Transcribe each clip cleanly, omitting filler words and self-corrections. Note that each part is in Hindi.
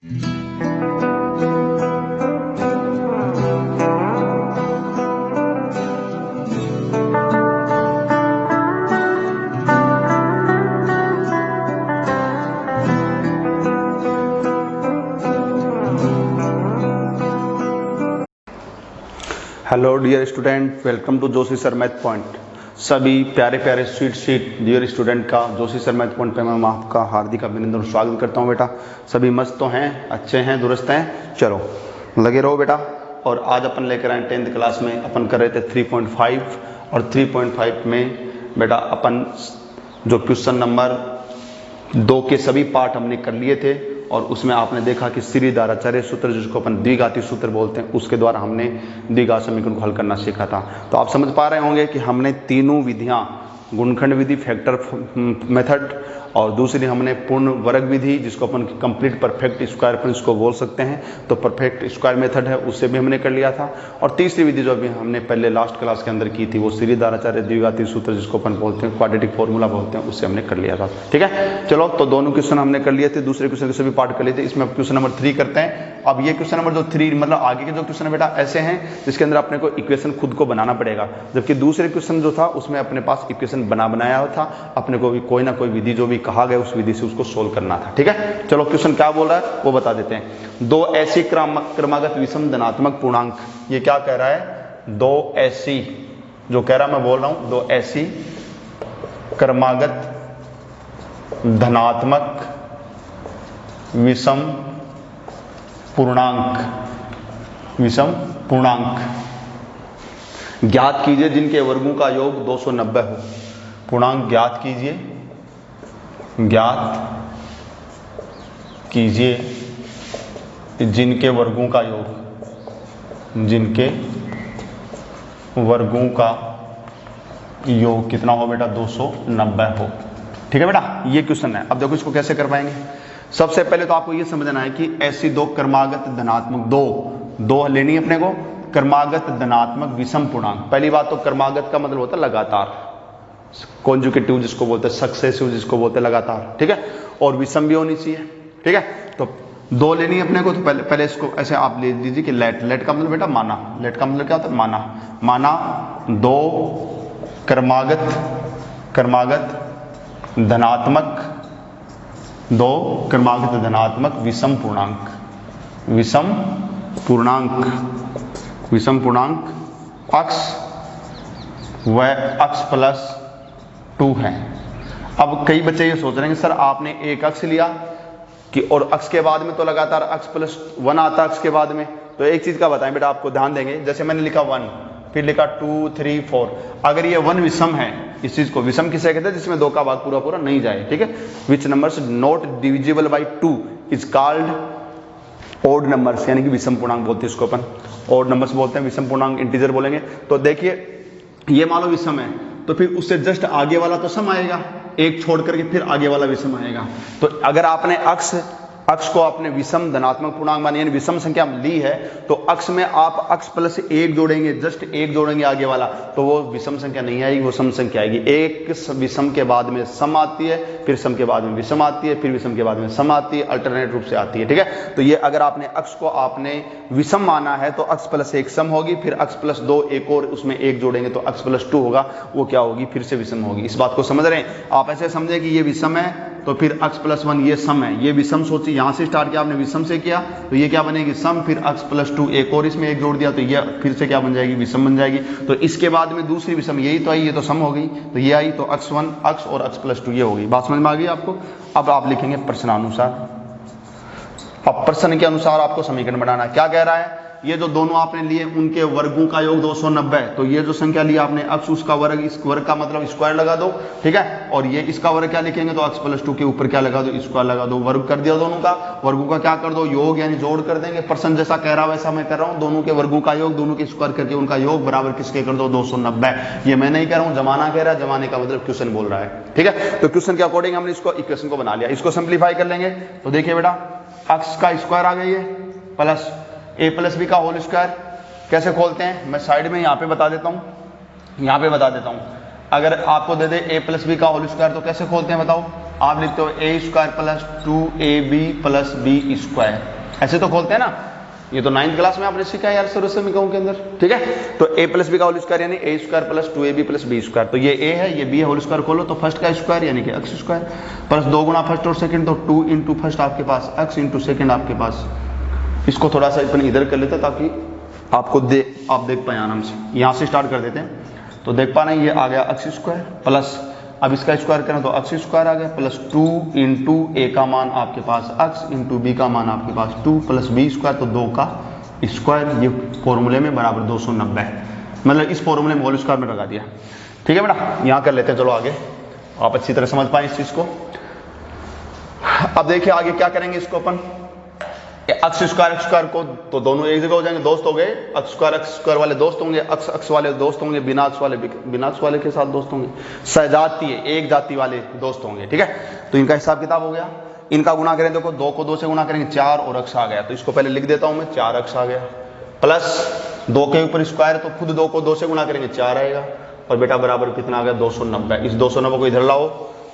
Hello dear student, welcome to Joshi sir math point. सभी प्यारे प्यारे स्वीट डियर स्टूडेंट का जोशी सर मैथ पॉइंट पे मैं आपका हार्दिक अभिनंदन और स्वागत करता हूं। बेटा सभी मस्त तो हैं, अच्छे हैं, दुरुस्त हैं, चलो लगे रहो बेटा। और आज अपन लेकर आए 10th क्लास में अपन कर रहे थे 3.5 और 3.5 में बेटा अपन जो क्वेश्चन नंबर 2 के सभी पार्ट हमने कर लिए थे और उसमें आपने देखा कि श्रीधराचार्य सूत्र जिसको अपन द्विघाती सूत्र बोलते हैं उसके द्वारा हमने द्विघात समीकरण को हल करना सीखा था। तो आप समझ पा रहे होंगे कि हमने तीनों विधियां, गुणनखंड विधि, फैक्टर मेथड और दूसरी हमने पूर्ण वर्ग विधि जिसको अपन कंप्लीट परफेक्ट स्क्वायर अपन इसको बोल सकते हैं, तो परफेक्ट स्क्वायर मेथड है उससे भी हमने कर लिया था। और तीसरी विधि जो अभी हमने पहले लास्ट क्लास के अंदर की थी वो श्रीधराचार्य द्विघाती सूत्र जिसको अपन बोलते हैं क्वाड्रेटिक फॉर्मूला बोलते हैं, उससे हमने कर लिया था। ठीक है, चलो तो दोनों क्वेश्चन हमने कर लिए थे, दूसरे क्वेश्चन के सभी पार्ट कर लिए थे। इसमें क्वेश्चन नंबर 3 करते हैं। अब ये क्वेश्चन नंबर जो 3 मतलब आगे के जो क्वेश्चन है बेटा ऐसे हैं जिसके अंदर अपने को इक्वेशन खुद को बनाना पड़ेगा, जबकि दूसरे क्वेश्चन जो था उसमें अपने पास इक्वेशन बनाया हुआ था, अपने को भी कोई ना कोई विधि जो भी कहा गया उस विधि से उसको सोल्व करना था। ठीक है, चलो क्वेश्चन क्या बोल रहा है वो बता देते हैं। दो ऐसी क्रमागत विषम धनात्मक पूर्णांक, ये क्या कह रहा है, दो ऐसी, जो कह रहा मैं बोल रहा हूं, दो ऐसी क्रमागत धनात्मक विषम पूर्णांक ज्ञात कीजिए जिनके वर्गों का योग 290 हो। पूर्णांक ज्ञात कीजिए जिनके वर्गों का योग कितना हो बेटा, 290 हो। ठीक है बेटा, ये क्वेश्चन है। अब देखो इसको कैसे कर पाएंगे। सबसे पहले तो आपको ये समझना है कि ऐसी दो क्रमागत धनात्मक दो लेनी है अपने को क्रमागत धनात्मक विषम पूर्णांक। पहली बात तो क्रमागत का मतलब होता है लगातार, कॉन्जुगेटिव जिसको बोलते हैं, सक्सेसिव जिसको बोलते हैं, लगातार। ठीक है, और विषम भी होनी चाहिए। ठीक है, तो दो लेनी है अपने को। तो पहले इसको ऐसे आप ले लीजिए कि लेट का मतलब बेटा माना, लेट का मतलब क्या होता है, माना दो क्रमागत धनात्मक विषम पूर्णांक अक्ष व अक्ष प्लस 2 है। अब कई बच्चे ये सोच रहे हैं कि सर आपने एक अक्ष लिया कि और अक्ष के बाद में तो लगातार अक्ष प्लस 1 आता है अक्ष के बाद में। तो एक चीज का बताएं बेटा, आपको ध्यान देंगे, जैसे मैंने लिखा 1 फिर लिखा 2 3 4, अगर ये 1 विषम है, इस चीज को विषम किसे कहते हैं, जिसमें 2 का भाग पूरा नहीं जाए। ठीक है, which numbers not divisible by 2 is called odd numbers, यानी कि विषम पूर्णांक बोलते हैं इसको अपन, ओड नंबर्स बोलते हैं, विषम पूर्णांक इंटीजर बोलेंगे। तो देखिए ये मान लो विषम है तो फिर उससे जस्ट आगे वाला तो सम आएगा, एक छोड़ करके फिर आगे वाला विषम आएगा। तो अगर आपने अक्ष को आपने विषम धनात्मक पूर्णांक मानी यानी विषम संख्या ली है, तो अक्ष में आप अक्ष प्लस 1 जोड़ेंगे, जस्ट 1 जोड़ेंगे आगे वाला, तो वो विषम संख्या नहीं आएगी, वो सम संख्या आएगी। एक विषम के बाद में सम आती है, फिर सम के बाद में विषम आती है, फिर विषम के बाद में सम आती है, अल्टरनेट रूप से आती है। ठीक है, तो ये अगर आपने अक्ष को आपने विषम माना है तो अक्ष प्लस 1 सम होगी, फिर अक्ष प्लस 2 एक और उसमें 1 जोड़ेंगे तो अक्ष प्लस 2 होगा, वो क्या होगी, फिर से विषम होगी। इस बात को समझ रहे हैं आप? ऐसे समझे कि ये विषम है तो फिर अक्ष प्लस 1 ये सम है, ये विषम सोचिए, यहां से स्टार्ट किया आपने विषम से किया तो ये क्या बनेगी, सम, फिर अक्ष प्लस 2 एक और इसमें 1 जोड़ दिया तो ये फिर से क्या बन जाएगी, विषम बन जाएगी। तो इसके बाद में दूसरी विषम यही तो आई, ये तो सम हो गई, तो ये आई, तो अक्ष 1 अक्ष और अक्ष प्लस 2 ये होगी। बात समझ में आ गई आपको? अब आप लिखेंगे प्रश्नानुसार। अब प्रश्न के अनुसार आपको समीकरण बनाना है। क्या कह रहा है, ये जो दोनों आपने लिए उनके वर्गों का योग 290, तो ये जो संख्या ली आपने अक्ष उसका वर्ग, इस वर्ग का मतलब स्क्वायर लगा दो। ठीक है, और ये इसका वर्ग क्या लिखेंगे, तो अक्ष प्लस 2 के ऊपर क्या लगा दो, स्क्वायर लगा दो। वर्ग कर दिया दोनों का, वर्गों का क्या कर दो, योग यानी जोड़ कर देंगे। प्रश्न जैसा कह रहा वैसा मैं कर रहा हूँ, दोनों के वर्गों का योग, दोनों के स्क्वायर करके उनका योग बराबर किसके कर दो, 290। ये मैं नहीं कह रहा हूँ, जमाना कह रहा है, जमाने का मतलब क्वेश्चन बोल रहा है। ठीक है, तो क्वेश्चन के अकॉर्डिंग हमने इसको इक्वेशन को बना लिया। इसको सिंप्लीफाई कर लेंगे तो देखिए बेटा, अक्ष का स्क्वायर आ गई है प्लस a प्लस बी का होल स्क्वायर। कैसे खोलते हैं, मैं साइड में यहाँ पे बता देता हूँ, यहाँ पे बता देता हूँ। अगर आपको दे दे a प्लस बी का होल स्क्वायर तो कैसे खोलते हैं बताओ, आप लिखते हो A square plus 2ab plus B square, ऐसे तो खोलते हैं ना, ये तो 9th क्लास में आपने सीखा है यार सर्व समीकरणों के अंदर, ठीक है। तो a प्लस बी का होल स्क्वायर यानी A square plus 2ab plus B square, तो ये a है ये b है, होल स्क्वायर खोलो तो फर्स्ट का स्क्वायर यानी कि x स्क्वायर प्लस 2 गुना फर्स्ट और सेकंड, तो 2 इंटू फर्स्ट आपके पास x इंटू सेकंड आपके पास। इसको थोड़ा सा अपन इधर कर लेते हैं ताकि आपको आप देख पाए आराम से। यहाँ से स्टार्ट कर देते हैं, तो देख पा रहे हैं ये आ गया x स्क्वायर प्लस, अब इसका स्क्वायर करें तो x स्क्वायर आ गया प्लस 2 इंटू ए का मान आपके पास x इंटू बी का मान आपके पास 2 प्लस बी स्क्वायर, तो 2 का स्क्वायर, ये फॉर्मूले में बराबर 290 है, मतलब इस फॉर्मूले में होल स्क्वायर में लगा दिया, ठीक है बेटा। यहाँ कर लेते हैं, चलो आगे आप अच्छी तरह समझ पाए इस चीज को। अब देखिए आगे क्या करेंगे इसको अपन, एक्स स्क्वायर को तो दोनों एक जगह हो जाएंगे, दोस्त हो गए, एक्स स्क्वायर वाले दोस्त होंगे, एक्स वाले दोस्त होंगे, बिना एक्स वाले के साथ दोस्त होंगे, सजातीय एक जाति वाले दोस्त होंगे, ठीक है। तो इनका हिसाब किताब हो गया, इनका गुना करें, देखो 2 को 2 से गुना करेंगे 4 और x आ गया, तो इसको पहले लिख देता हूं मैं, 4x आ गया प्लस 2 के ऊपर स्क्वायर, तो खुद 2 को 2 से गुना करेंगे 4 आएगा, और बेटा बराबर कितना आ गया 290। इस 290 को इधर लाओ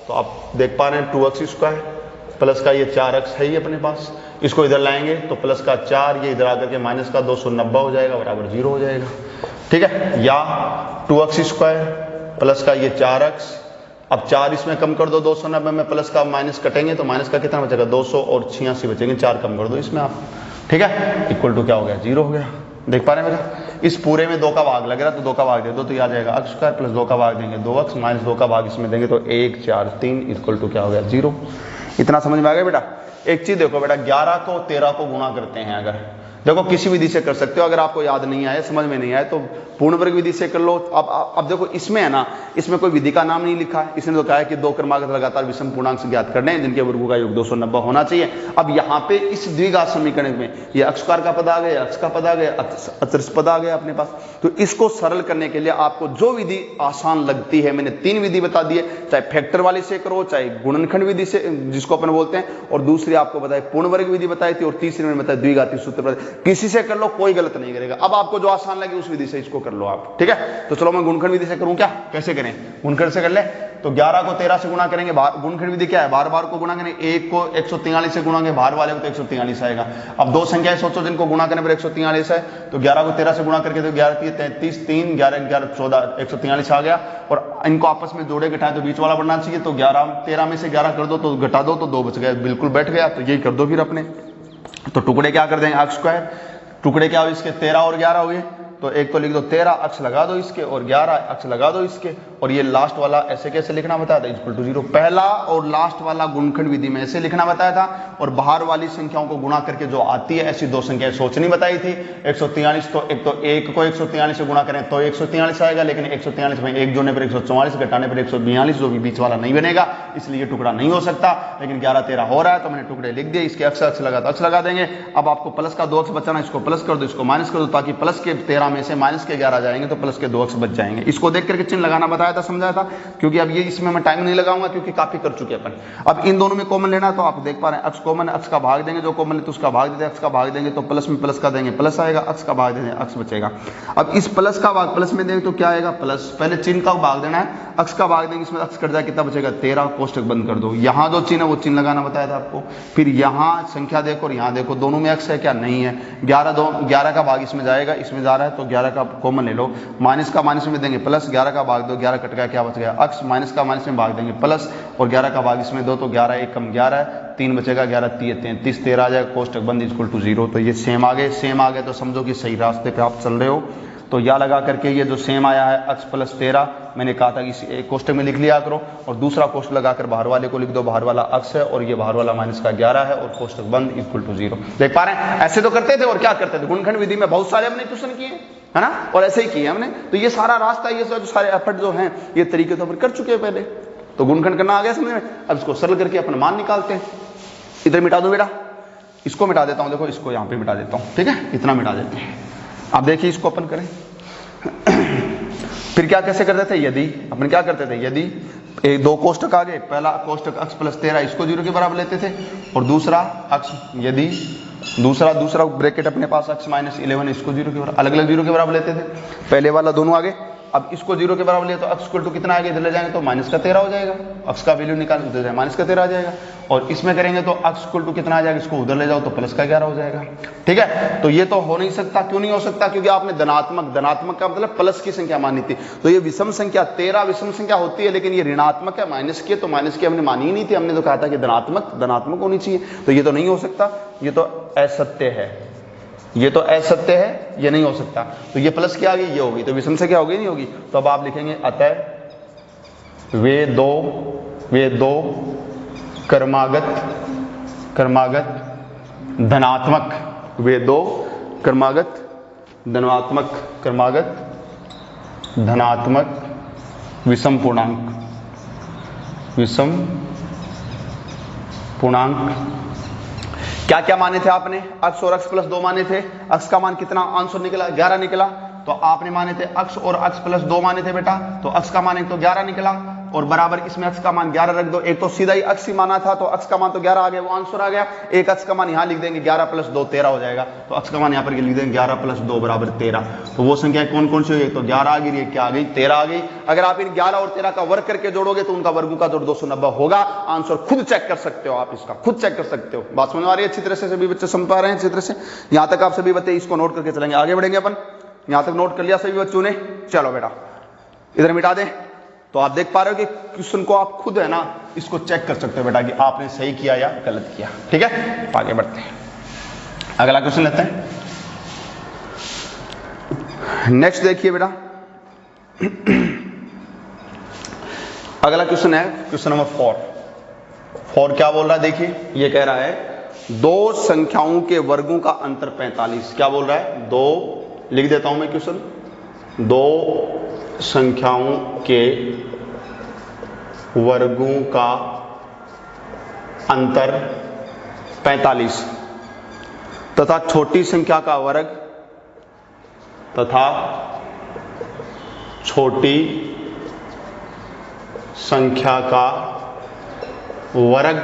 तो आप देख पा रहे हैं 2x स्क्वायर प्लस का ये 4x है ही अपने पास, इसको इधर लाएंगे तो प्लस का 4, ये इधर आकर के माइनस का 290 हो जाएगा, बराबर 0 हो जाएगा, ठीक है। या 2x स्क्वायर प्लस का ये 4x, अब 4 इसमें कम कर दो 290 में, प्लस का माइनस कटेंगे तो माइनस का कितना बचेगा 200 और 86 बचेंगे, 4 कम कर दो इसमें आप, ठीक है, इक्वल टू क्या हो गया 0 हो गया। देख पा रहे हैं बेटा, इस पूरे में 2 का भाग लग रहा है तो 2 का भाग दे दो तो ये आ जाएगा x स्क्वायर प्लस 2 का भाग देंगे 2x माइनस 2 का भाग इसमें देंगे तो 1 4 3 इक्वल टू क्या हो गया 0। इतना समझ में आ गया बेटा। एक चीज देखो बेटा, 11 को 13 को गुणा करते हैं, अगर देखो किसी विधि से कर सकते हो, अगर आपको याद नहीं आए समझ में नहीं आए तो पूर्ण वर्ग विधि से कर लो। अब देखो इसमें है ना, इसमें कोई विधि का नाम नहीं लिखा है, इसने तो कहा है कि 2 क्रमागत लगातार विषम पूर्णांक से ज्ञात करने हैं जिनके वर्गों का योग 290 होना चाहिए। अब यहाँ पे इस द्विघात समीकरण में ये x स्क्वायर का पद आ गया, x का पद आ गया, अतरिक्त पद आ गया अपने पास, तो इसको सरल करने के लिए आपको जो विधि आसान लगती है, मैंने 3 विधि बता दी है, चाहे फैक्टर वाली से करो, चाहे गुणनखंड विधि से जिसको अपन बोलते हैं, और दूसरी आपको बताई पूर्ण वर्ग विधि बताई थी, और तीसरी मैंने बताया द्विघाती सूत्र, किसी से कर लो कोई गलत नहीं करेगा। अब आपको जो आसान लगे उस विधि से इसको कर लो आप, ठीक है। तो चलो मैं गुणनखंड विधि से करूं क्या, कैसे करें, गुणनखंड से कर ले। तो 11 को 13 से गुणा करेंगे, गुणनखंड विधि क्या है, बार बार को गुणा करेंगे, 1 को 143 से गुणाएंगे, बाहर वाले को तो 143 आएगा। अब 2 संख्याएं सोचो जिनको गुणा करने पर 143 है, तो 11 को 13 से गुणा करके तो 11 3 33, 3 11 11 14 143 आ गया, और इनको आपस में जोड़े घटाए तो बीच वाला बढ़ना चाहिए, तो 11 13 में से 11 कर दो तो घटा दो तो 2 बच गया, बिल्कुल बैठ गया। तो यही कर दो फिर अपने, तो टुकड़े क्या कर देंगे x स्क्वायर, टुकड़े क्या हो इसके 13 और 11 हो गए, तो एक तो लिख दो 13 अक्ष लगा दो इसके, और 11 अक्ष लगा दो इसके, और ये लास्ट वाला ऐसे कैसे लिखना बताया था, इक्वल टू 0। पहला और लास्ट वाला गुणनखंड विधि में ऐसे लिखना बताया था, और बाहर वाली संख्याओं को गुणा करके जो आती है ऐसी 2 संख्याएं सोचनी बताई थी। 143 तो एक तो 1 को 143 से गुणा करें तो 143 आएगा, लेकिन 143 में 1 जोड़ने पर 144, घटाने पर 142, जो भी बीच वाला नहीं बनेगा, इसलिए टुकड़ा नहीं हो सकता। लेकिन 11 13 हो रहा है तो मैंने टुकड़े लिख दिए, इसके अक्ष लगा तो अक्ष लगा देंगे। अब आपको प्लस का 2 अक्ष बचाना, इसको प्लस कर दो, इसको माइनस कर दो, ताकि प्लस के 13 में से माइनस के 11 जाएंगे तो प्लस के 2 अक्ष बच जाएंगे। इसको देख करके चिन्ह लगाना बताया था, समझाया था, क्योंकि अब ये इसमें मैं टाइम नहीं लगाऊंगा क्योंकि काफी कर चुके अपन। अब इन दोनों में कॉमन लेना, तो आप देख पा रहे हैं अक्ष कॉमन, अक्ष का भाग देंगे, जो कॉमन है तो उसका भाग देते हैं, अक्ष का भाग देंगे तो प्लस में प्लस का देंगे प्लस आएगा, अक्ष का भाग देंगे अक्ष बचेगा। अब इस प्लस का भाग प्लस में देंगे तो क्या आएगा प्लस, पहले चिन्ह का भाग देना है, अक्ष का भाग देंगे, इसमें अक्ष कट जाए कितना बचेगा 13, कोष्टक बंद कर दो। यहाँ जो चिन्ह है वो चिन्ह लगाना बताया था आपको। फिर यहाँ संख्या देखो और यहाँ देखो, दोनों में अक्ष है क्या, नहीं है। 11 का भाग इसमें जाएगा, इसमें जा रहा है तो 11 का कॉमन ले लो, माइनस का माइनस में देंगे प्लस, 11 का भाग दो, 11 कट गया क्या बच गया अक्ष, माइनस का माइनस में भाग देंगे प्लस, और 11 का भाग इसमें दो तो 11 1 कम 11 है, 3 बचेगा, 11 33 13 आ जाएगा, कोष्टक बंद इक्वल टू 0। तो ये सेम आ गए तो समझो कि सही रास्ते पे आप चल रहे हो। तो या लगा करके ये जो सेम आया है अक्ष प्लस 13, मैंने कहा था कि एक कोष्टक में लिख लिया करो, और दूसरा कोष्टक लगाकर बाहर वाले को लिख दो, बाहर वाला अक्ष है और ये बाहर वाला माइनस का 11 है, और कोष्टक बंद इक्वल टू 0। देख पा रहे हैं, ऐसे तो करते थे और क्या करते थे, गुणनखंड विधि में बहुत सारे हमने ट्यूशन किए है ना, और ऐसे ही किए हमने। तो ये सारा रास्ता, ये जो सारे एफर्ट जो हैं, ये तरीके तो अपन कर चुके हैं पहले, तो गुणनखंड करना आ गया समझ में। अब इसको सरल करके अपन मान निकालते हैं। इधर मिटा दो बेटा, इसको मिटा देता हूं, देखो इसको यहाँ पे मिटा देता हूँ, ठीक है, इतना मिटा देते हैं। अब देखिए इसको अपन करें फिर क्या कैसे करते थे, यदि अपन क्या करते थे, यदि 2 कोष्टक आ गए, पहला कोष्टक अक्ष प्लस 13 इसको 0 के बराबर लेते थे, और दूसरा अक्ष यदि दूसरा ब्रैकेट अपने पास अक्ष माइनस 11 इसको 0 के बराबर, अलग अलग 0 के बराबर लेते थे। पहले वाला दोनों आगे, अब इसको 0 के बराबर लिया तो x इक्वल टू कितना आएगा, इधर ले जाएंगे तो माइनस का 13 हो जाएगा, x का वैल्यू निकाल उधर जाए माइनस का 13 आ जाएगा, और इसमें करेंगे तो x इक्वल टू कितना आ जाएगा, इसको उधर ले जाओ तो प्लस का 11 हो जाएगा। ठीक है, तो ये तो हो नहीं सकता। क्यों नहीं हो सकता? क्योंकि आपने धनात्मक का मतलब प्लस की संख्या मानी थी, तो ये विषम संख्या 13 विषम संख्या होती है, लेकिन ये ऋणात्मक है, माइनस की है, तो माइनस की हमने मानी ही नहीं थी, हमने तो कहा था कि धनात्मक होनी चाहिए, तो ये तो नहीं हो सकता, ये तो असत्य है, ये तो असत्य है, ये नहीं हो सकता। तो ये प्लस की आ गई, ये होगी, तो विषम संख्या होगी नहीं होगी। तो अब आप लिखेंगे अतः वे दो क्रमागत धनात्मक, वे दो क्रमागत धनात्मक विषम पूर्णांक। क्या क्या माने थे आपने? x और x प्लस 2 माने थे। x का मान कितना आंसर निकला? 11 निकला। तो आपने माने थे x और x प्लस 2 माने थे बेटा, तो x का मान एक तो 11 निकला, और बराबर इसमें x का मान 11 रख दो। एक तो सीधा ही x ही माना था, तो x का मान तो 11 आ गया, वो आंसर आ गया। एक x का मान यहाँ लिख देंगे, 11 प्लस 2 13 हो जाएगा, तो x का मान यहाँ पर लिख देंगे 11 प्लस 2 बराबर 13। तो वो संख्या कौन कौन सी हुई? तो 11 आ गई, क्या आ गई? 13 आ गई। अगर आप इन 11 और 13 का वर्ग करके जोड़ोगे तो उनका वर्गों का जोड़ 290 होगा। आंसर खुद चेक कर सकते हो, आप इसका खुद चेक कर सकते हो। बात समझ आ रही है अच्छी तरह से? सभी बच्चे समझ पा रहे हैं अच्छी तरह से? यहाँ तक आप सभी बच्चे इसको नोट करके चलेंगे, आगे बढ़ेंगे अपन। यहाँ तक नोट कर लिया सभी बच्चों ने? चलो बेटा इधर मिटा दे। तो आप देख पा रहे हो कि क्वेश्चन को आप खुद है ना इसको चेक कर सकते हो बेटा कि आपने सही किया या गलत किया। ठीक है, आगे बढ़ते हैं, अगला क्वेश्चन लेते हैं। नेक्स्ट देखिए बेटा, अगला क्वेश्चन है क्वेश्चन नंबर 4 क्या बोल रहा है? देखिए ये कह रहा है दो संख्याओं के वर्गों का अंतर 45। क्या बोल रहा है? दो, लिख देता हूं मैं क्वेश्चन, दो संख्याओं के वर्गों का अंतर 45 तथा छोटी संख्या का वर्ग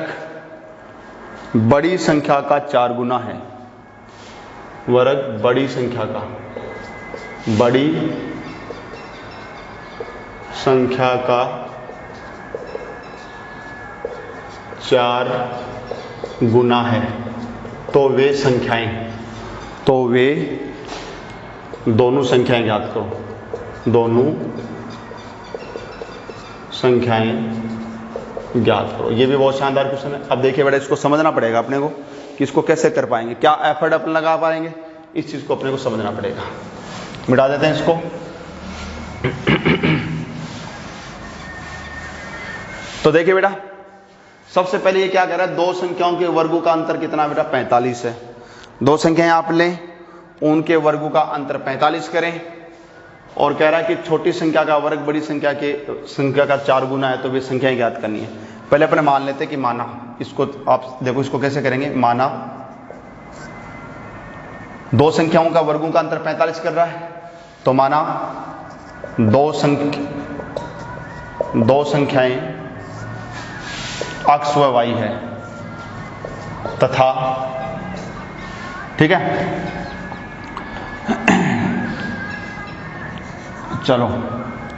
बड़ी संख्या का 4 गुना है। वर्ग बड़ी संख्या का 4 गुना है। तो वे दोनों संख्याएं ज्ञात करो। दोनों संख्याएं ज्ञात करो। ये भी बहुत शानदार क्वेश्चन है। अब देखिए बेटा इसको समझना पड़ेगा अपने को कि इसको कैसे कर पाएंगे, क्या एफर्ट अपन लगा पाएंगे, इस चीज को अपने को समझना पड़ेगा। मिटा देते हैं इसको। तो देखिए बेटा सबसे पहले ये क्या कह रहा है, दो संख्याओं के वर्गों का अंतर कितना बेटा? 45 है। दो संख्याएं आप लें, उनके वर्गों का अंतर 45 करें, और कह रहा है कि छोटी संख्या का वर्ग बड़ी संख्या का 4 गुना है, तो वे संख्याएं ज्ञात करनी है। पहले अपने मान लेते हैं कि माना, इसको आप देखो इसको कैसे करेंगे। माना दो संख्याओं का वर्गों का अंतर 45 कर रहा है, तो माना दो संख्याएं x व y है तथा, ठीक है, चलो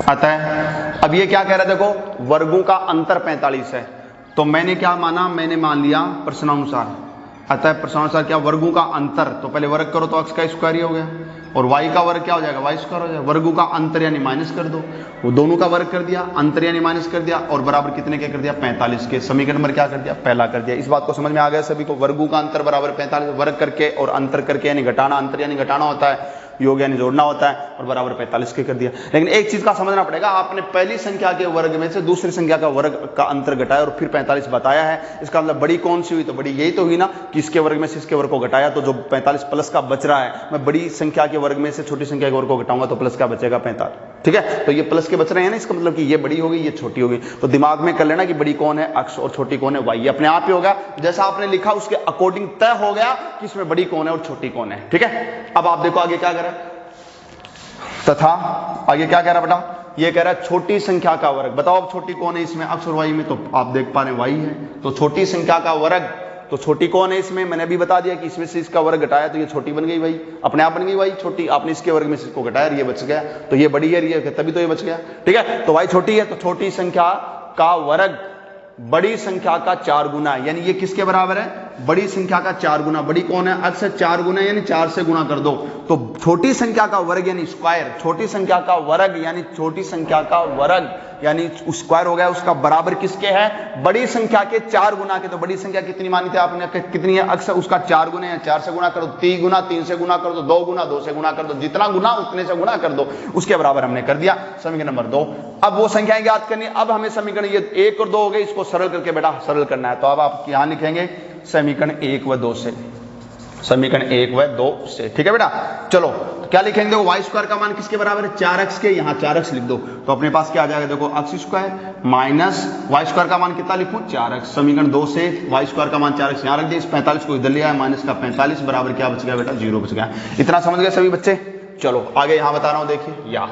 अतः अब ये क्या कह रहा है, देखो वर्गों का अंतर 45 है, तो मैंने क्या माना, मैंने मान लिया प्रश्नानुसार। अतः प्रश्नानुसार क्या, वर्गों का अंतर, तो पहले वर्ग करो तो x का स्क्वायर ही हो गया, और y का वर्ग क्या हो जाएगा, y स्क्वायर हो जाएगा। वर्गों का अंतर यानी माइनस कर दो, वो दोनों का वर्ग कर दिया, अंतर यानी माइनस कर दिया, और बराबर कितने के कर दिया, 45 के। समीकरण नंबर क्या कर दिया, पहला कर दिया। इस बात को समझ में आ गया सभी को? वर्गों का अंतर बराबर 45, वर्ग करके और अंतर करके यानी घटाना, अंतर यानी घटाना होता है, योग यानी जोड़ना होता है, और बराबर 45 के कर दिया। लेकिन एक चीज का समझना पड़ेगा, आपने पहली संख्या के वर्ग में से दूसरी संख्या का वर्ग का अंतर घटाया और फिर 45 बताया है। इसका मतलब बड़ी कौन सी हुई, तो बड़ी यही तो हुई ना कि इसके वर्ग में से इसके वर्ग को घटाया, तो जो 45 प्लस का बच रहा है, मैं बड़ी संख्या के वर्ग में से छोटी संख्या के वर्ग को घटाऊंगा तो प्लस का बचेगा 45। ठीक है, तो ये प्लस के बच रहे हैं ना, इसका मतलब कि ये बड़ी होगी ये छोटी होगी। तो दिमाग में कर लेना कि बड़ी कौन है x और छोटी कौन है y, ये अपने आप ही होगा। जैसा आपने लिखा उसके अकॉर्डिंग तय हो गया कि इसमें बड़ी कौन है और छोटी कौन है। ठीक है, अब आप देखो आगे क्या कह रहा है, तथा आगे क्या कह रहा है बेटा, ये कह रहा है छोटी संख्या का वर्ग। बताओ अब छोटी कौन है इसमें, x और y में, तो आप देख पा रहे हैं y है। तो छोटी संख्या का वर्ग तो छोटी कौन है इसमें, मैंने अभी बता दिया कि इसमें से इसका वर्ग घटाया तो ये छोटी बन गई भाई, अपने आप बन गई भाई छोटी, आपने इसके वर्ग में से इसको घटाया ये बच गया, तो ये बड़ी है ये तभी तो ये बच गया। ठीक है, तो भाई छोटी है तो छोटी संख्या का वर्ग बड़ी संख्या का 4 गुना, यानी ये किसके बराबर है, बड़ी संख्या का 4 गुना। बड़ी कौन है, अक्स 4 गुना यानी 4 से गुना कर दो, तो छोटी संख्या का वर्ग यानी स्क्वायर, छोटी संख्या का वर्ग यानी छोटी संख्या का वर्ग यानी स्क्वायर हो गया, उसका बराबर किसके है, बड़ी संख्या के 4 गुना के। तो बड़ी संख्या कितनी मानी थी आपने, कितनी है, अक्स उसका 4 गुना है, 4 से गुना कर दो, 3 गुना 3 से गुना कर दो, 2 गुना 2 से गुना कर दो, जितना गुना उतने से गुना कर दो, उसके बराबर हमने कर दिया। समीकरण नंबर 2। अब वो संख्याएं ज्ञात करनी, अब हमें समीकरण ये 1 और 2 हो गए, इसको सरल करके बेटा सरल करना है। तो अब आप यहां लिखेंगे समीकरण 1 व 2 से, समीकरण 1 व 2 से। ठीक है बेटा, चलो क्या लिखेंगे, देखो वाई स्क्वायर का मान किसके बराबर है, 4x के, यहाँ 4x लिख दो तो अपने पास क्या आ जाएगा, देखो x square minus y square का मान कितना लिखूं, 4x। समीकरण 2 से वाई स्क्वायर का मान 4x यहाँ रख दिया, इस 45 को इधर लिया है, माइनस का 45 बराबर क्या बच गया बेटा, 0 बच गया। इतना समझ गए सभी बच्चे। चलो आगे यहां बता रहा हूं, देखिए या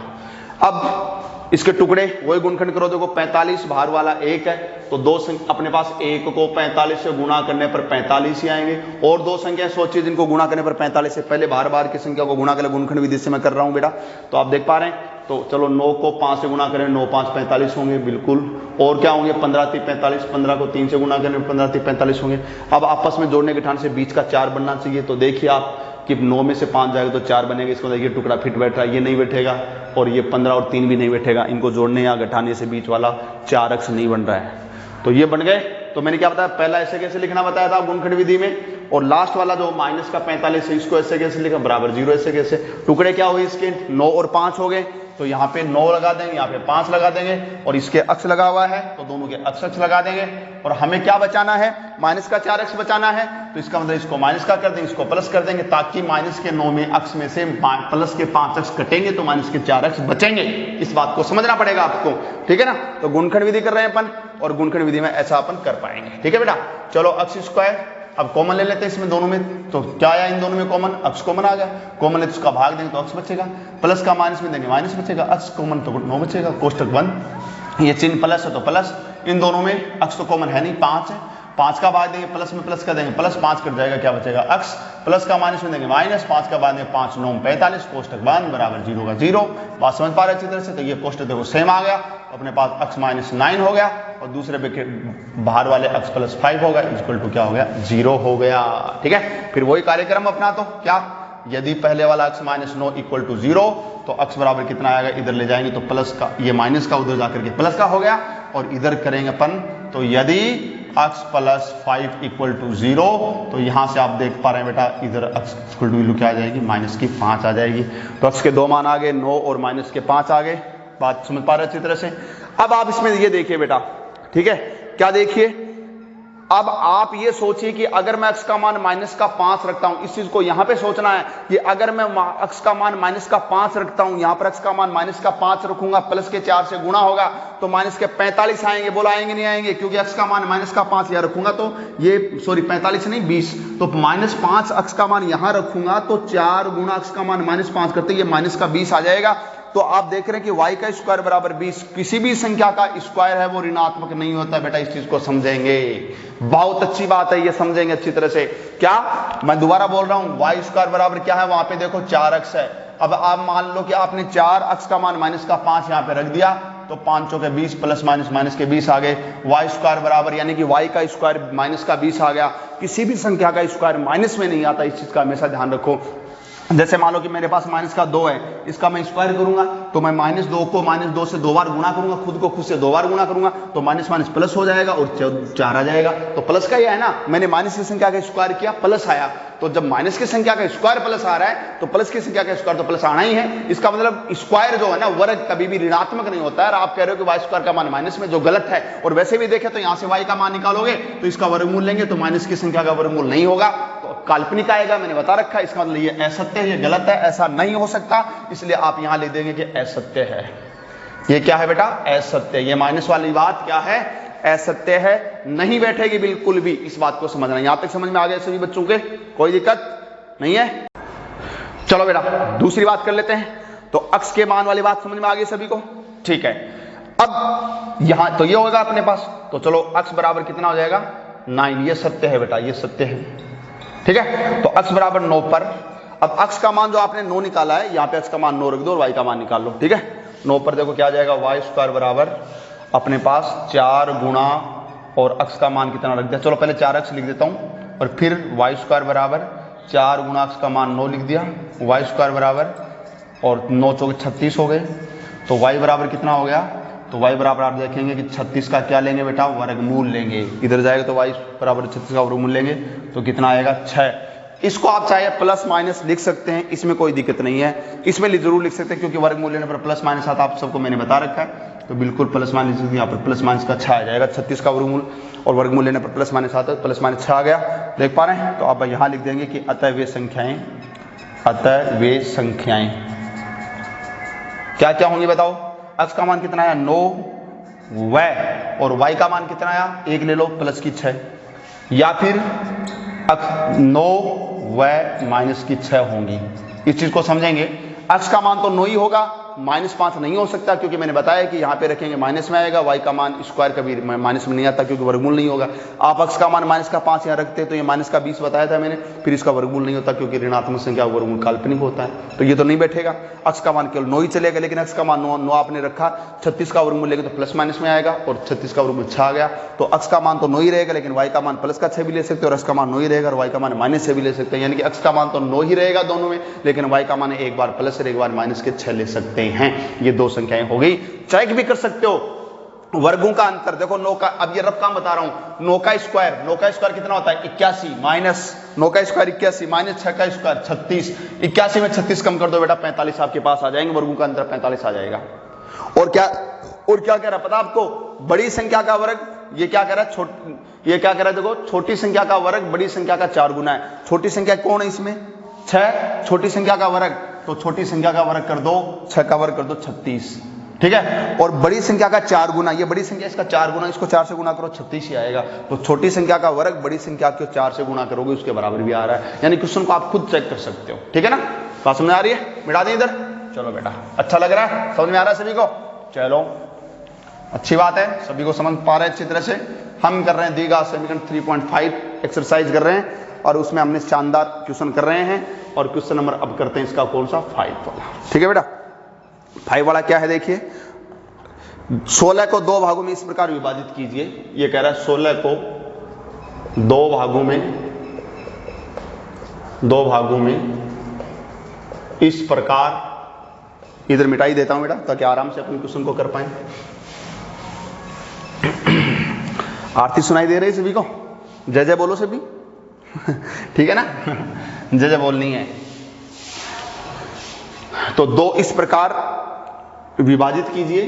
अब इसके टुकड़े वही गुणनखंड करो, देखो 45 बाहर वाला 1 है, तो दो अपने पास 1 को 45 से गुणा करने पर 45 ही आएंगे, और दो संख्या सोचिए जिनको गुणा करने पर 45 से पहले बार बार की संख्या को गुणा कर गुणनखंड विधि से मैं कर रहा हूं बेटा, तो आप देख पा रहे हैं। तो चलो 9 को 5 से गुणा करें, 9 5 45 होंगे बिल्कुल, और क्या होंगे 15 3 45, 15 को 3 से गुणा करें 15 3 45 होंगे। अब आपस में जोड़ने के ठान से बीच का 4 बनना चाहिए, तो देखिए आप कि 9 में से 5 जाएगा तो 4 बनेगा, इसको देखिए टुकड़ा फिट बैठ रहा है, ये नहीं बैठेगा, और ये 15 और 3 भी नहीं बैठेगा, इनको जोड़ने या घटाने से बीच वाला 4x नहीं बन रहा है, तो ये बन गए। तो मैंने क्या बताया, पहला ऐसे कैसे लिखना बताया था गुणनखंड विधि में, और लास्ट वाला जो माइनस का 45 है इसको ऐसे कैसे लिखा, बराबर 0 ऐसे कैसे। टुकड़े क्या हुए इसके, 9 और 5 हो गए, तो यहाँ पे 9 लगा देंगे, यहाँ पे 5 लगा देंगे, और इसके अक्ष लगा हुआ है तो दोनों के अक्ष लगा देंगे, और हमें क्या बचाना है, माइनस का 4x बचाना है, तो इसका मतलब इसको माइनस का कर देंगे, इसको प्लस कर देंगे, ताकि माइनस के 9 में अक्ष में से प्लस के 5 अक्ष कटेंगे तो माइनस के 4x बचेंगे। इस बात को समझना पड़ेगा आपको, ठीक है ना। तो गुणनखंड विधि कर रहे हैं अपन, और गुणनखंड विधि में ऐसा अपन कर पाएंगे, ठीक है बेटा। चलो अक्ष स्क्वायर अब कॉमन ले लेते हैं इसमें दोनों में, तो क्या आया इन दोनों में कॉमन, अक्ष कॉमन आ गया, कॉमन है तो उसका भाग देंगे तो अक्ष बचेगा, प्लस का माइनस में देंगे माइनस बचेगा, अक्ष कॉमन तो 9 बचेगा, कोष्टक बंद। ये चिन्ह प्लस है तो प्लस, इन दोनों में अक्ष तो कॉमन है नहीं, 5 है, 5 का भाग देंगे प्लस में प्लस कर देंगे, प्लस 5 कट जाएगा, क्या बचेगा अक्ष, प्लस का माइनस में देंगे माइनस, 5 का बाद देंगे 5 9 45, कोष्टक बंद, बराबर 0 का 0। बात समझ पा रहे अच्छी तरह से। तो ये कोष्टक देखो सेम आ गया, अपने पास अक्ष माइनस 9 हो गया, और दूसरे पे बाहर वाले अक्ष प्लस 5 हो गया, इक्वल टू क्या हो गया, 0 हो गया, ठीक है। फिर वही कार्यक्रम अपना, तो क्या, यदि पहले वाला अक्ष माइनस 9 इक्वल टू 0, तो अक्ष बराबर कितना आएगा, इधर ले जाएंगे तो प्लस का, ये माइनस का उधर जाकर के प्लस का हो गया, और इधर करेंगे अपन, तो यदि अक्ष प्लस 5 इक्वल टू 0, तो यहां से आप देख पा रहे हैं बेटा, इधर अक्ष इक्वल टू क्या आ जाएगी, माइनस की 5 आ जाएगी। तो अक्ष के 2 मान आ गए, 9 और माइनस के 5 आ गए। बात समझ पा रहे हैं अच्छी तरह से। अब आप इसमें ये देखिए बेटा, ठीक है, क्या देखिए, अब आप ये सोचिए कि अगर मैं अक्ष का मान माइनस का 5 रखता हूं, इस चीज को यहां पे सोचना है कि अगर मैं अक्ष का मान माइनस का 5 रखता हूं, यहां पर अक्ष का मान माइनस का 5 रखूंगा, प्लस के 4 से गुणा होगा तो माइनस के 45 आएंगे, बोला आएंगे नहीं आएंगे, क्योंकि अक्ष का मान माइनस का 5 यहां रखूंगा, तो ये सॉरी 45 नहीं 20, तो माइनस 5 अक्ष का मान यहां रखूंगा तो 4 गुणा अक्ष का मान माइनस 5 करते ये माइनस का 20 आ जाएगा। तो आप देख रहे हैं कि y का स्क्वायर बराबर 20, किसी भी संख्या का स्क्वायर है वो ऋणात्मक नहीं होता बेटा, इस चीज को समझेंगे, बहुत अच्छी बात है, ये समझेंगे अच्छी तरह से। क्या, मैं दोबारा बोल रहा हूं, y स्क्वायर बराबर क्या है, वहां पे देखो 4 अक्ष है। अब आप मान लो कि आपने 4 अक्ष का मान माइनस का 5 यहां पे रख दिया, तो 5 चौके 20 प्लस माइनस माइनस के 20 आ गए, y स्क्वायर बराबर यानी कि y का स्क्वायर माइनस का 20 आ गया। किसी भी संख्या का स्क्वायर माइनस में नहीं आता, इस चीज का हमेशा ध्यान रखो। जैसे मान लो कि मेरे पास माइनस का 2 है, इसका मैं स्क्वायर करूंगा तो मैं माइनस 2 को माइनस 2 से 2 बार गुणा करूंगा, खुद को खुद से 2 बार गुणा करूंगा, तो माइनस माइनस प्लस हो जाएगा और 4 आ जाएगा। तो प्लस का ही है ना, मैंने माइनस की संख्या का स्क्वायर किया, प्लस आया, तो जब माइनस की संख्या का स्क्वायर प्लस आ रहा है तो प्लस की संख्या का स्क्वायर तो प्लस आना ही है। इसका मतलब स्क्वायर जो है ना, वर्ग कभी भी ऋणात्मक नहीं होता है। आप कह रहे हो कि वाई स्क्वायर का मान माइनस में, जो गलत है। और वैसे भी देखें तो यहां से वाई का मान निकालोगे तो इसका वर्गमूल लेंगे तो माइनस की संख्या का वर्गमूल नहीं होगा, तो काल्पनिक आएगा, मैंने बता रखा है। इसका मतलब ये असत्य है, ये गलत है, ऐसा नहीं हो सकता, इसलिए आप यहां ले देंगे कि असत्य है। ये क्या है बेटा, असत्य। ये माइनस वाली बात क्या है, असत्य है, नहीं बैठेगी बिल्कुल भी। इस बात को समझना, यहां तक समझ में आ गया सभी बच्चों के, कोई दिक्कत नहीं है। चलो बेटा दूसरी बात कर लेते हैं। तो अक्ष के मान वाली बात समझ में आ गई सभी को, ठीक है। अब यहां तो ये होगा अपने पास, तो चलो अक्ष बराबर कितना हो जाएगा, 9, ये सत्य है बेटा, ये सत्य है। ठीक है, तो x बराबर 9 पर अब x का मान जो आपने 9 निकाला है, यहाँ पे x का मान 9 रख दो और y का मान निकाल लो। ठीक है, 9 पर देखो क्या आ जाएगा, वाई स्क्वायर बराबर अपने पास 4 गुणा और x का मान कितना रख दिया, चलो पहले 4x लिख देता हूँ और फिर वाई स्क्वायर बराबर 4 गुणा x का मान 9 लिख दिया, वाई स्क्वायर बराबर और 9 चौके 36 हो गए। तो y बराबर कितना हो गया, तो y बराबर आप देखेंगे कि 36 का क्या लेंगे बेटा, वर्गमूल लेंगे। इधर जाएगा तो y बराबर 36 का वर्गमूल लेंगे तो कितना आएगा, 6। इसको आप चाहे प्लस माइनस लिख सकते हैं, इसमें कोई दिक्कत नहीं है, इसमें जरूर लिख सकते हैं क्योंकि वर्गमूल लेने पर प्लस माइनस आता आप सबको मैंने बता रखा है। तो बिल्कुल प्लस माइनस, यहाँ पर प्लस माइनस का 6 आ जाएगा, 36 का वर्गमूल और वर्गमूल लेने पर प्लस माइनस आता है, प्लस माइनस 6 आ गया, देख पा रहे हैं। तो आप यहाँ लिख देंगे कि अतः वे संख्याएं क्या क्या होंगी बताओ। x का मान कितना आया, 9 y और y का मान कितना आया, 1 ले लो प्लस की 6, या फिर 9 y माइनस की 6 होंगी। इस चीज को समझेंगे, x का मान तो 9 ही होगा, -5 नहीं हो सकता क्योंकि मैंने बताया कि यहाँ पे रखेंगे माइनस में आएगा, y का मान स्क्वायर कभी माइनस में नहीं आता क्योंकि वर्गमूल नहीं होगा। आप x का मान -5 यहाँ रखते हैं तो ये -20 बताया था मैंने, फिर इसका वर्गमूल नहीं होता क्योंकि ऋणात्मक संख्या वर्गमूल काल्पनिक होता है, तो ये तो नहीं बैठेगा। x का मान केवल 9 ही चलेगा, लेकिन x का मान 9 आपने रखा, 36 का वर्गमूल लेंगे तो प्लस माइनस में आएगा और 36 का वर्गमूल 6 आ गया। तो x का मान तो 9 ही रहेगा, लेकिन y का मान प्लस का 6 भी ले सकते हैं और x का मान 9 ही रहेगा और y का मान -6 भी ले सकते हैं, यानी कि x का मान तो 9 ही रहेगा दोनों में, लेकिन y का मान एक बार प्लस और एक बार माइनस के 6 ले सकते हैं। ये 2 संख्याएं हो गई। चेक भी कर सकते हो वर्गों का अंतर, देखो 9 का, अब ये रफ काम बता रहा हूं, 9 का स्क्वायर कितना होता है, 81 माइनस 9 का स्क्वायर 81 माइनस 6 का स्क्वायर 36, 81 में 36 कम कर दो बेटा 45 आपके पास आ जाएंगे, वर्गों का अंतर 45 आ जाएगा। और क्या कह रहा है पता आपको, बड़ी संख्या का वर्ग, ये क्या कह रहा है, ये क्या कह रहा है, देखो छोटी संख्या का वर्ग बड़ी संख्या का 4 गुना है। छोटी संख्या कौन है इसमें, 6, छोटी संख्या का वर्ग, तो छोटी संख्या का वर्ग कर दो, 6 का वर्ग कर दो 36, ठीक है। और बड़ी संख्या का 4 गुना, ये बड़ी संख्या इसका 4 गुना, इसको 4 से गुना करो 36 ही आएगा। तो छोटी संख्या का वर्ग बड़ी संख्या को 4 से गुना करोगे उसके बराबर भी आ रहा है, यानी क्वेश्चन को आप खुद चेक कर सकते हो, ठीक है ना। बात समझ आ रही है, मिटा दें इधर, चलो बेटा अच्छा लग रहा है, समझ में आ रहा है सभी को, चलो अच्छी बात है, सभी को समझ पा रहे हैं अच्छी तरह से। हम कर रहे हैं द्विघात समीकरण 3.5 एक्सरसाइज कर रहे हैं और उसमें हमने शानदार क्वेश्चन कर रहे हैं, और क्वेश्चन नंबर अब करते हैं इसका कौन सा, 5 वाला, ठीक है बेटा। 5 वाला क्या है देखिए, 16 को 2 भागों में इस प्रकार विभाजित कीजिए। ये कह रहा है 16 को 2 भागों में इस प्रकार, इधर मिटाई देता हूं बेटा ताकि आराम से अपने क्वेश्चन को कर पाए। आरती सुनाई दे रही सभी को, जय जय बोलो सभी ठीक है ना जय जय बोलनी है। तो 2 इस प्रकार विभाजित कीजिए,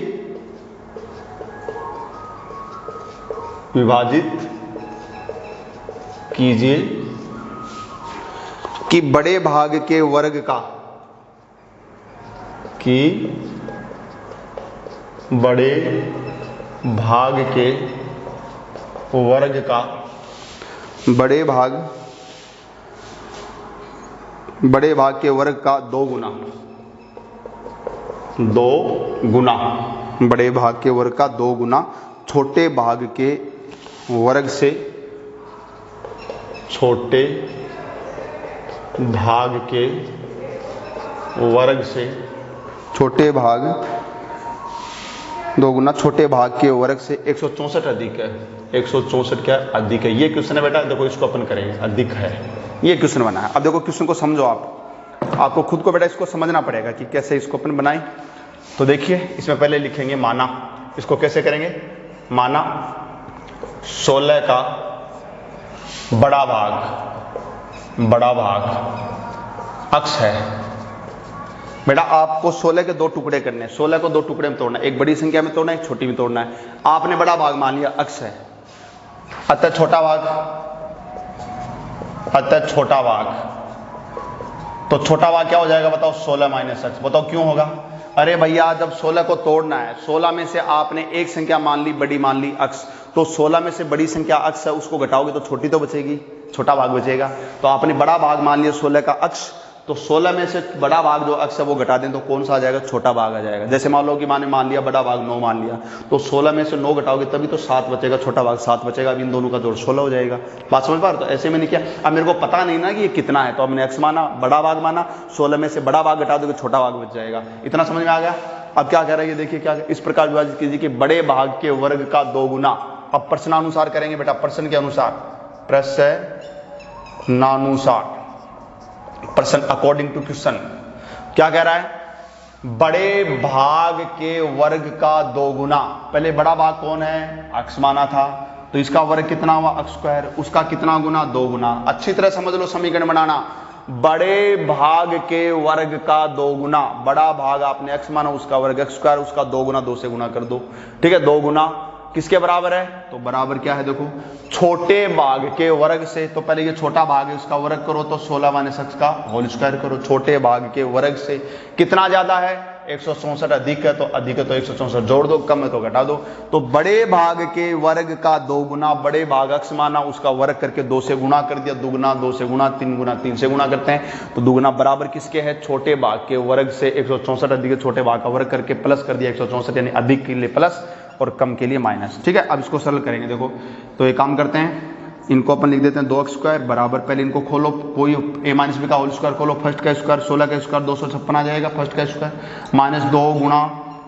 कि बड़े भाग के वर्ग का, बड़े भाग के वर्ग का 2 गुना, बड़े भाग के वर्ग का 2 गुना छोटे भाग के वर्ग से, छोटे भाग के वर्ग से 164 अधिक है, 164 क्या अधिक है। ये क्वेश्चन है बेटा, देखो इसको अपन करेंगे, अधिक है, ये क्वेश्चन बना है। अब देखो क्वेश्चन को समझो आपको खुद को बेटा इसको समझना पड़ेगा कि कैसे इसको अपन बनाएं। तो देखिए इसमें पहले लिखेंगे माना, इसको कैसे करेंगे, माना 16 का बड़ा भाग अक्स है। बेटा आपको 16 के 2 टुकड़े करने हैं, 16 को 2 टुकड़े में तोड़ना है, एक बड़ी संख्या में तोड़ना है, एक छोटी में तोड़ना है। आपने बड़ा भाग मान लिया अक्स है, अतः छोटा भाग, तो छोटा भाग क्या हो जाएगा बताओ, 16 माइनस अक्स। बताओ क्यों होगा, अरे भैया जब 16 को तोड़ना है, 16 में से आपने एक संख्या मान ली, बड़ी मान ली अक्स, तो 16 में से बड़ी संख्या अक्स है, उसको घटाओगे तो छोटी तो बचेगी, छोटा भाग बचेगा। तो आपने बड़ा भाग मान लिया 16 का अक्स, तो 16 में से बड़ा भाग जो अक्स है वो घटा दें तो कौन सा आ जाएगा, छोटा भाग आ जाएगा। जैसे मान लो कि मैंने मान लिया बड़ा भाग 9 मान लिया, तो 16 में से 9 घटाओगे तभी तो 7 बचेगा, छोटा भाग 7 बचेगा। अब इन दोनों का जोड़ 16 हो जाएगा। बात समझ पा रहे? तो ऐसे मैंने किया। अब मेरे को पता नहीं ना कि ये कितना है, तो हमने x माना, बड़ा भाग माना, 16 में से बड़ा भाग घटा दोगे छोटा भाग बच जाएगा। इतना समझ में आ गया? अब क्या कह रहा है ये देखिए, क्या इस प्रकार विभाजित कीजिए कि बड़े भाग के वर्ग का 2 गुना। अब प्रश्नानुसार करेंगे बेटा, प्रश्न के अनुसार, प्रश्नानुसार, प्रश्न अकॉर्डिंग टू क्वेश्चन। क्या कह रहा है? बड़े भाग के वर्ग का 2 गुना। पहले बड़ा भाग कौन है, x माना था, तो इसका वर्ग कितना हुआ, x स्क्वायर, उसका कितना गुना, 2 गुना। अच्छी तरह समझ लो समीकरण बनाना। बड़े भाग के वर्ग का 2 गुना, बड़ा भाग आपने x माना, उसका वर्ग x स्क्वायर, उसका 2 गुना, 2 से गुना कर दो। ठीक है, 2 गुना किसके बराबर है, तो बराबर क्या है देखो, छोटे भाग के वर्ग से। तो पहले ये छोटा भाग है उसका वर्ग करो, तो 16 माइनस x का होल स्क्वायर करो। छोटे भाग के वर्ग से कितना ज्यादा है, 164 अधिक है, तो अधिक है तो 164 जोड़ दो, कम है तो घटा दो। तो बड़े भाग के वर्ग का 2 गुना, बड़े भाग x माना, उसका वर्ग करके 2 से गुणा कर दिया, दुगुना 2 से गुणा, 3 गुना 3 से गुणा करते हैं, तो दुगुना बराबर किसके है, छोटे भाग के वर्ग से। 164 अधिक छोटे भाग का वर्ग करके प्लस कर दिया 164, यानी अधिक के लिए प्लस और कम के लिए माइनस। ठीक है, अब इसको सरल करेंगे। देखो तो एक काम करते हैं, इनको अपन लिख देते हैं 2x स्क्वायर बराबर, पहले इनको खोलो, कोई a माइनस बी का होल स्क्वायर खोलो, फर्स्ट का स्क्वायर 16 का स्क्वायर 256 आ जाएगा, फर्स्ट का स्क्वायर माइनस 2 गुणा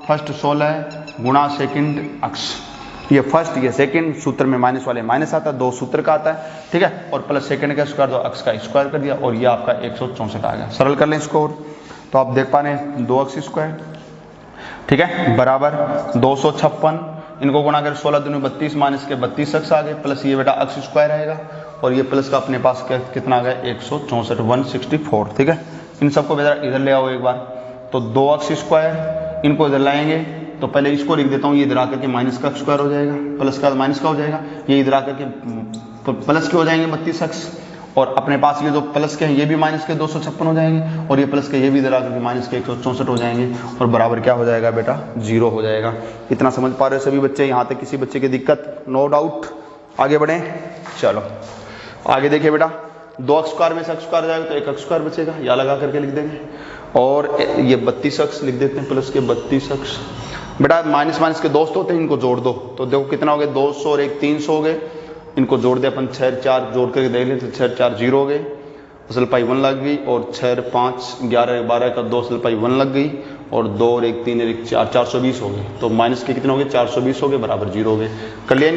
फर्स्ट 16 गुणा सेकंड x। ये फर्स्ट ये सेकंड, सूत्र में माइनस वाले माइनस आता है, 2 सूत्र का आता है। ठीक है, और प्लस सेकंड का स्क्वायर, तो x का स्क्वायर कर दिया, और ये आपका 164 आ गया। सरल कर लें इसको, तो आप देख पा रहे हैं 2x स्क्वायर, ठीक है, बराबर 256, इनको गुणा कर 16 दूनी 32 माइनस के 32x आ गए, प्लस ये बेटा x स्क्वायर आएगा, और ये प्लस का अपने पास कितना आ गया 164 164। ठीक है, इन सबको इधर ले आओ एक बार, तो 2x स्क्वायर, इनको इधर लाएंगे, तो पहले इसको लिख देता हूँ, ये इधर आकर के माइनस का स्क्वायर हो जाएगा, प्लस का माइनस का हो जाएगा, ये इधर आकर के प्लस के हो जाएंगे 32x, और अपने पास ये जो प्लस के हैं ये भी माइनस के 256 हो जाएंगे, और ये प्लस के ये भी इधर आकर के माइनस के 164 हो जाएंगे, और बराबर क्या हो जाएगा बेटा 0 हो जाएगा। इतना समझ पा रहे हो सभी बच्चे? यहाँ तक किसी बच्चे की दिक्कत? No doubt. आगे बढ़े, चलो आगे देखिए बेटा, 2x स्क्वायर में से x स्क्वायर जाएगा तो 1x स्क्वायर बचेगा, या लगा करके लिख देंगे, और ये 32x लिख देते हैं, प्लस के 32x। बेटा माइनस माइनस के दोस्त होते हैं, इनको जोड़ दो, तो देखो कितना हो गया, 200 और 1 300 हो गए, इनको जोड़ दे अपन, 6 4 जोड़ करके देख लें, तो 6 4 0 हो गए, असल पाई 1 लग गई, और 6 5 11 12 का 2 असल पाई 1 लग गई, और 2 और 1 3 और 1 4 420 हो गए, तो माइनस के कितने हो गए 420 हो गए, बराबर 0 हो गए। कर लिया।